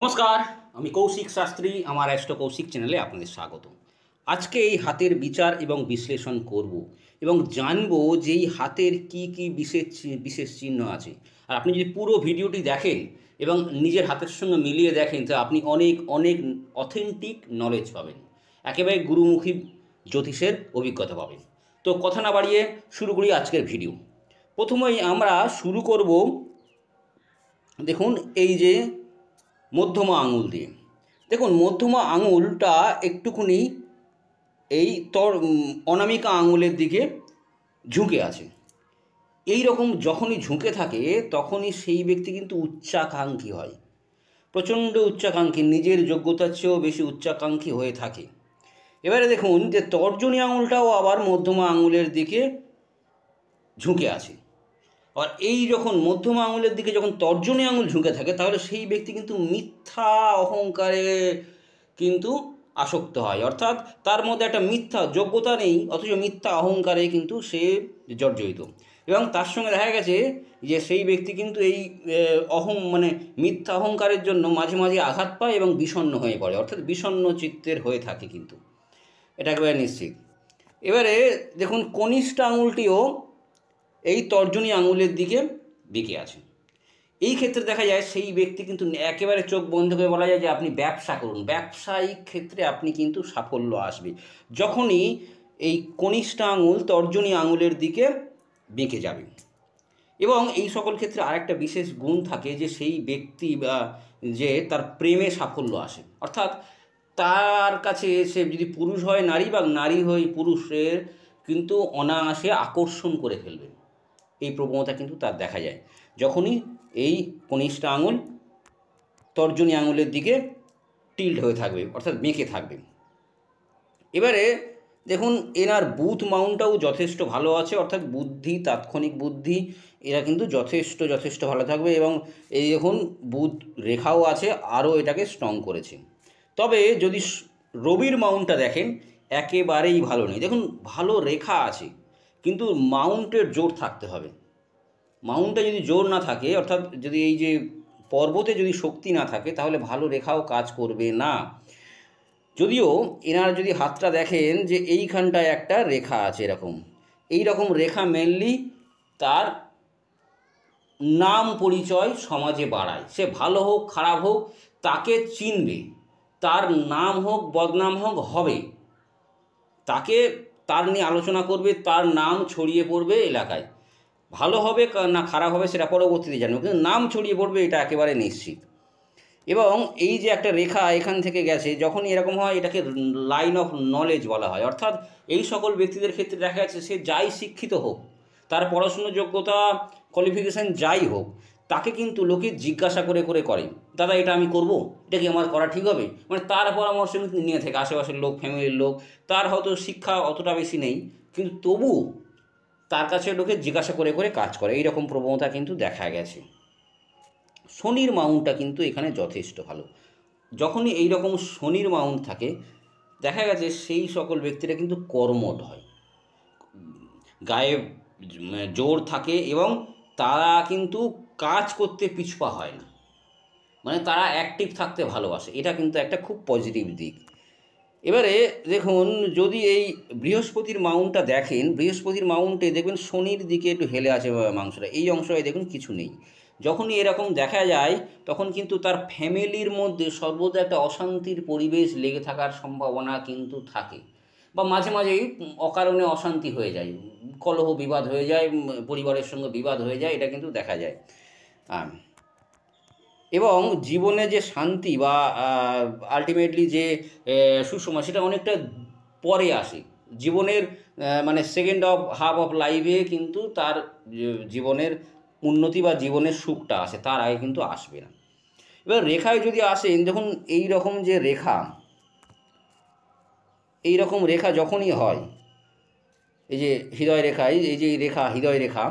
নমস্কার, আমি কৌশিক শাস্ত্রী। আমার অ্যাস্ট্রো কৌশিক চ্যানেলে আপনাদের স্বাগত। আজকে এই হাতের বিচার এবং বিশ্লেষণ করব এবং জানবো যে এই হাতের কি কি বিশেষ চিহ্ন আছে। আর আপনি যদি পুরো ভিডিওটি দেখেন এবং নিজের হাতের সঙ্গে মিলিয়ে দেখেন, তো আপনি অনেক অনেক অথেন্টিক নলেজ পাবেন, একেবারে গুরুমুখী জ্যোতিষের অভিজ্ঞতা পাবেন। তো কথা না বাড়িয়ে শুরু করি আজকের ভিডিও। প্রথমেই আমরা শুরু করব, দেখুন এই যে মধ্যমা আঙুল দিয়ে। দেখুন মধ্যমা আঙুলটা একটুখানি এই অনামিকা আঙুলের দিকে ঝুঁকে আছে। এই রকম যখনই ঝুঁকে থাকে তখনই সেই ব্যক্তি কিন্তু উচ্চাকাঙ্ক্ষী হয়, প্রচণ্ড উচ্চাকাঙ্ক্ষী, নিজের যোগ্যতার চেয়েও বেশি উচ্চাকাঙ্ক্ষী হয়ে থাকে। এবারে দেখুন যে তর্জনী আঙুলটাও আবার মধ্যমা আঙুলের দিকে ঝুঁকে আছে। আর এই যখন মধ্যমা আঙুলের দিকে যখন তর্জনী আঙুল ঝুঁকে থাকে, তাহলে সেই ব্যক্তি কিন্তু মিথ্যা অহংকারে কিন্তু আসক্ত হয়, অর্থাৎ তার মধ্যে একটা মিথ্যা যোগ্যতা নেই, অথচ মিথ্যা অহংকারে কিন্তু সে জর্জরিত। এবং তার সঙ্গে দেখা গেছে যে সেই ব্যক্তি কিন্তু এই মিথ্যা অহংকারের জন্য মাঝে মাঝে আঘাত পায় এবং বিষণ্ণ হয়ে পড়ে, অর্থাৎ বিষণ্ণ চিত্তের হয়ে থাকে কিন্তু, এটা একেবারে নিশ্চিত। এবারে দেখুন কনিষ্ঠ আঙুলটিও এই তর্জনী আঙুলের দিকে বেঁকে আছে। এই ক্ষেত্রে দেখা যায় সেই ব্যক্তি কিন্তু একেবারে চোখ বন্ধ করে বলা যায় যে আপনি ব্যবসা করুন, ব্যবসায়িক ক্ষেত্রে আপনি কিন্তু সাফল্য আসবে যখনই এই কনিষ্ঠ আঙুল তর্জনী আঙুলের দিকে বেঁকে যাবে। এবং এই সকল ক্ষেত্রে আরেকটা বিশেষ গুণ থাকে যে সেই ব্যক্তি বা যে তার প্রেমে সাফল্য আসে, অর্থাৎ তার কাছে সে যদি পুরুষ হয় নারী বা নারী হয় পুরুষের কিন্তু অনায়াসে আকর্ষণ করে ফেলবে। এই প্রবণতা কিন্তু তার দেখা যায় যখনই এই কনিষ্ঠ আঙুল তর্জনী আঙুলের দিকে টিল্ট হয়ে থাকবে, অর্থাৎ বেঁকে থাকবে। এবারে দেখুন এনার বুথ মাউন্টটাও যথেষ্ট ভালো আছে, অর্থাৎ বুদ্ধি, তাৎক্ষণিক বুদ্ধি এরা কিন্তু যথেষ্ট ভালো থাকবে। এবং এই দেখুন বুধ রেখাও আছে, আরও এটাকে স্ট্রং করেছে। তবে যদি রবির মাউন্টটা দেখেন, একেবারেই ভালো নেই। দেখুন ভালো রেখা আছে, কিন্তু মাউন্টের জোর থাকতে হবে। মাউন্টে যদি জোর না থাকে, অর্থাৎ যদি এই যে পর্বতে যদি শক্তি না থাকে, তাহলে ভালো রেখাও কাজ করবে না। যদিও এনার যদি হাতটা দেখেন যে এইখানটায় একটা রেখা আছে, এই রকম রেখা মেনলি তার নাম পরিচয় সমাজে বাড়ায়। সে ভালো হোক খারাপ হোক তাকে চিনবে, তার নাম হোক বদনাম হোক হবে, তাকে তার নিয়ে আলোচনা করবে, তার নাম ছড়িয়ে পড়বে এলাকায়। ভালো হবে না খারাপ হবে সেটা পরবর্তীতে জানবো, কিন্তু নাম ছড়িয়ে পড়বে এটা একেবারে নিশ্চিত। এবং এই যে একটা রেখা এখান থেকে গেছে, যখনই এরকম হয় এটাকে লাইন অফ নলেজ বলা হয়। অর্থাৎ এই সকল ব্যক্তিদের ক্ষেত্রে দেখা যাচ্ছে সে যাই শিক্ষিত হোক, তার পড়াশুনোর যোগ্যতা কোয়ালিফিকেশান যাই হোক, তাকে কিন্তু লোকে জিজ্ঞাসা করে করে দাদা এটা আমি করব, এটা কি আমার করা ঠিক হবে, মানে তার পরামর্শ কিন্তু নিয়ে থাকে আশেপাশের লোক, ফ্যামিলির লোক। তার হয়তো শিক্ষা অতটা বেশি নেই, কিন্তু তবু তার কাছে লোকে জিজ্ঞাসা করে কাজ করে। এইরকম প্রবণতা কিন্তু দেখা গেছে। শনির মাউন্টটা কিন্তু এখানে যথেষ্ট ভালো। যখনই এই রকম শনির মাউন্ট থাকে, দেখা গেছে সেই সকল ব্যক্তিরা কিন্তু কর্মঠ হয়, গায়ে জোর থাকে এবং তারা কিন্তু কাজ করতে পিছপা হয় না, মানে তারা অ্যাক্টিভ থাকতে ভালোবাসে। এটা কিন্তু একটা খুব পজিটিভ দিক। এবারে দেখুন যদি এই বৃহস্পতির মাউন্টটা দেখেন, বৃহস্পতির মাউন্টে দেখবেন শনির দিকে একটু হেলে আছে মাংসটা, এই অংশটায় দেখুন কিছু নেই। যখনই এরকম দেখা যায় তখন কিন্তু তার ফ্যামিলির মধ্যে সর্বদা একটা অশান্তির পরিবেশ লেগে থাকার সম্ভাবনা কিন্তু থাকে, বা মাঝে মাঝেই অকারণে অশান্তি হয়ে যায়, কলহ বিবাদ হয়ে যায়, পরিবারের সঙ্গে বিবাদ হয়ে যায়, এটা কিন্তু দেখা যায়। এবং জীবনে যে শান্তি বা আলটিমেটলি যে সুসময়, সেটা অনেকটা পরে আসে জীবনের, মানে সেকেন্ড হাফ অফ লাইফে কিন্তু তার জীবনের উন্নতি বা জীবনের সুখটা আসে, তার আগে কিন্তু আসবে না। এবার রেখায় যদি আসেন, দেখুন এই রকম যে রেখা, এই রকম রেখা যখনই হয়, এই যে হৃদয় রেখা, এই যে রেখা হৃদয় রেখা,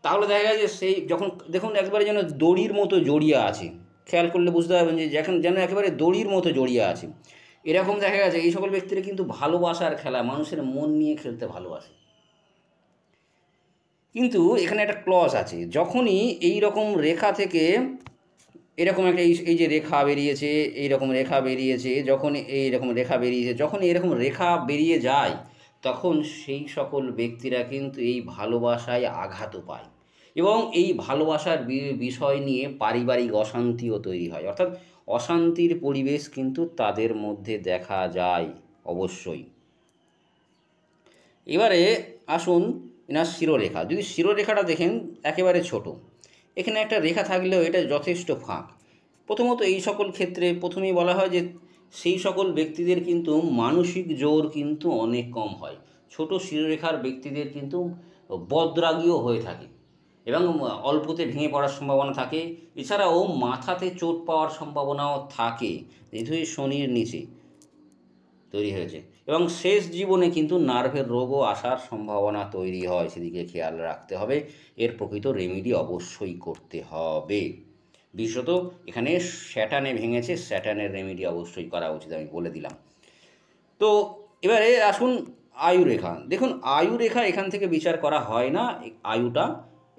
তাহলে দেখা যায় যে সেই যখন দেখুন একবারে যেন দড়ির মতো জড়িয়ে আছে, খেয়াল করলে বুঝতে পারবেন যে যেন একেবারে দড়ির মতো জড়িয়ে আছে। এরকম দেখা গেছে এই সকল ব্যক্তিরা কিন্তু ভালোবাসার খেলা, মানুষের মন নিয়ে খেলতে ভালোবাসে। কিন্তু এখানে একটা ক্লজ আছে, যখনই এই রকম রেখা থেকে এরকম একটা এই যে রেখা বেরিয়েছে, এইরকম রেখা বেরিয়েছে, যখন এইরকম রেখা বেরিয়েছে, যখন এরকম রেখা বেরিয়ে যায় তখন সেই সকল ব্যক্তিরা কিন্তু এই ভালোবাসায় আঘাতও পায় এবং এই ভালোবাসার বিষয় নিয়ে পারিবারিক অশান্তিও তৈরি হয়, অর্থাৎ অশান্তির পরিবেশ কিন্তু তাদের মধ্যে দেখা যায় অবশ্যই। এবারে আসুন এনার শিরোরেখা, যদি শিরোরেখাটা দেখেন একেবারে ছোট, এখানে একটা রেখা থাকলেও এটা যথেষ্ট ফাঁক। প্রথমত এই সকল ক্ষেত্রে প্রথমেই বলা হয় যে সেই সকল ব্যক্তিদের কিন্তু মানসিক জোর কিন্তু অনেক কম হয়। ছোট শিরোরেখার ব্যক্তিদের কিন্তু বদরাগীও হয়ে থাকে এবং অল্পতে ভেঙে পড়ার সম্ভাবনা থাকে। এছাড়াও মাথাতে চোট পাওয়ার সম্ভাবনাও থাকে, যেহেতু এই শনির নিচে তৈরি হয়েছে, এবং শেষ জীবনে কিন্তু নার্ভের রোগও আসার সম্ভাবনা তৈরি হয়, সেদিকে খেয়াল রাখতে হবে। এর প্রকৃত রেমেডি অবশ্যই করতে হবে। বিশেষত এখানে স্যাটার্নে ভেঙেছে, স্যাটার্নের রেমেডি অবশ্যই করা উচিত, আমি বলে দিলাম। তো এবারে আসুন আয়ুরেখা। দেখুন আয়ুরেখা এখান থেকে বিচার করা হয় না, আয়ুটা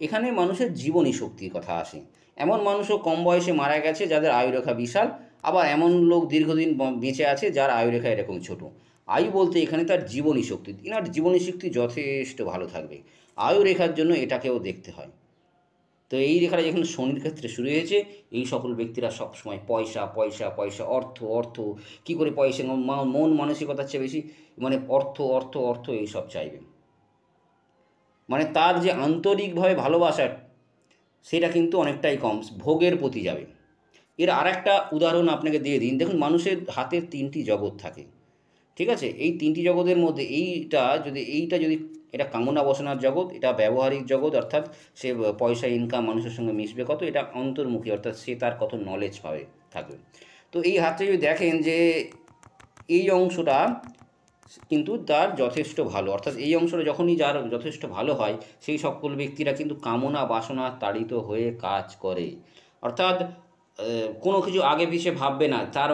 এখানে মানুষের জীবনী শক্তির কথা আসে। এমন মানুষও কম বয়সে মারা গেছে যাদের আয়ুরেখা বিশাল, আবার এমন লোক দীর্ঘদিন বেঁচে আছে যার আয়ুরেখা এরকম ছোট। আয়ু বলতে এখানে তার জীবনী শক্তি, এনার জীবনী শক্তি যথেষ্ট ভালো থাকবে। আয়ুরেখার জন্য এটাকেও দেখতে হয়। তো এই রেখাটা যখন শনির ক্ষেত্রে শুরু হয়েছে, এই সকল ব্যক্তিরা সবসময় পয়সা পয়সা পয়সা, অর্থ অর্থ, কী করে পয়সা, মন মানসিকতার চেয়ে বেশি মানে অর্থ অর্থ অর্থ এইসব চাইবে। মানে তার যে আন্তরিকভাবে ভালোবাসা সেটা কিন্তু অনেকটাই কম, ভোগের প্রতি যাবে। এর আর একটা উদাহরণ আপনাকে দিয়ে দিন। দেখুন মানুষের হাতের 3টি জগৎ থাকে, ঠিক আছে? এই 3টি জগতের মধ্যে এইটা যদি এটা কামনা বাসনার জগৎ, এটা ব্যবহারিক জগৎ, অর্থাৎ সে পয়সা ইনকাম মানুষের সঙ্গে মিশবে কত, এটা অন্তর্মুখী, অর্থাৎ সে তার কত নলেজ পাবে থাকবে। তো এই হাতটা যদি দেখেন যে এই অংশটা কিন্তু তার যথেষ্ট ভালো, অর্থাৎ এই অংশটা যখনই যার যথেষ্ট ভালো হয় সেই সকল ব্যক্তিরা কিন্তু কামনা বাসনা তাড়িত হয়ে কাজ করে, অর্থাৎ কোনো কিছু আগে পিছিয়ে ভাববে না, তার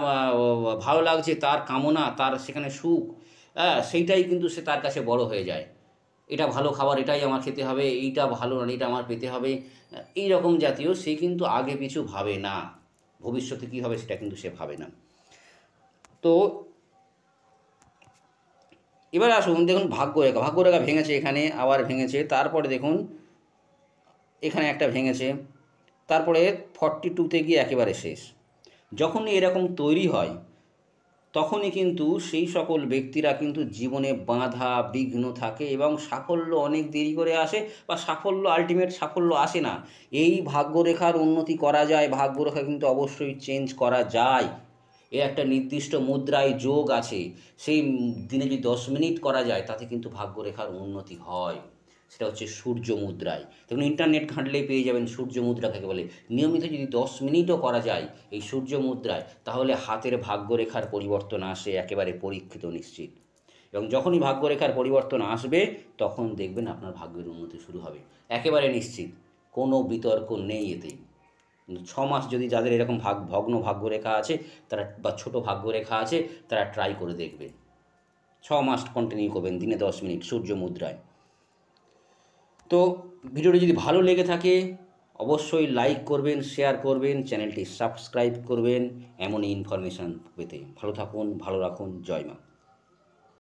ভালো লাগছে, তার কামনা, তার সেখানে সুখ, হ্যাঁ সেইটাই কিন্তু সে তার কাছে বড় হয়ে যায়। এটা ভালো খাবার, এটাই আমার খেতে হবে, এইটা ভালো না এটা আমার পেতে হবে, এই রকম জাতীয়, সে কিন্তু আগে পিছু ভাবে না, ভবিষ্যতে কী হবে সেটা কিন্তু সে ভাবে না। তো এবার আসুন দেখুন ভাগ্যরেখা ভেঙেছে, এখানে আবার ভেঙেছে, তারপরে দেখুন এখানে একটা ভেঙেছে, তারপরে 42তে গিয়ে একেবারে শেষ। যখনই এরকম তৈরি হয় তখনই কিন্তু সেই সকল ব্যক্তিরা কিন্তু জীবনে বাধা বিঘ্ন থাকে এবং সাফল্য অনেক দেরি করে আসে, বা আলটিমেট সাফল্য আসে না। এই ভাগ্যরেখার উন্নতি করা যায়, ভাগ্যরেখা কিন্তু অবশ্যই চেঞ্জ করা যায়। এর একটা নির্দিষ্ট মুদ্রায় যোগ আছে, সেই দিনে যদি 10 মিনিট করা যায় তাতে কিন্তু ভাগ্যরেখার উন্নতি হয়। সেটা হচ্ছে সূর্য মুদ্রায়। দেখুন ইন্টারনেট ঘাঁটলেই পেয়ে যাবেন সূর্য মুদ্রা কাকে বলে। নিয়মিত যদি 10 মিনিটও করা যায় এই সূর্য মুদ্রায়, তাহলে হাতের ভাগ্যরেখার পরিবর্তন আসে একেবারে পরীক্ষিত, নিশ্চিত। এবং যখনই ভাগ্যরেখার পরিবর্তন আসবে তখন দেখবেন আপনার ভাগ্যের উন্নতি শুরু হবে, একেবারে নিশ্চিত, কোনো বিতর্ক নেই এতেই। 6 মাস যদি যাদের এরকম ভগ্ন ভাগ্যরেখা আছে তারা, বা ছোট ভাগ্যরেখা আছে, তারা ট্রাই করে দেখবে, 6 মাস কন্টিনিউ করবেন দিনে 10 মিনিট সূর্য মুদ্রায়। তো ভিডিওটি যদি ভালো লেগে থাকে অবশ্যই লাইক করবেন, শেয়ার করবেন, চ্যানেলটি সাবস্ক্রাইব করবেন এমনই ইনফরমেশান পেতে। ভালো থাকুন, ভালো রাখুন, জয় মা।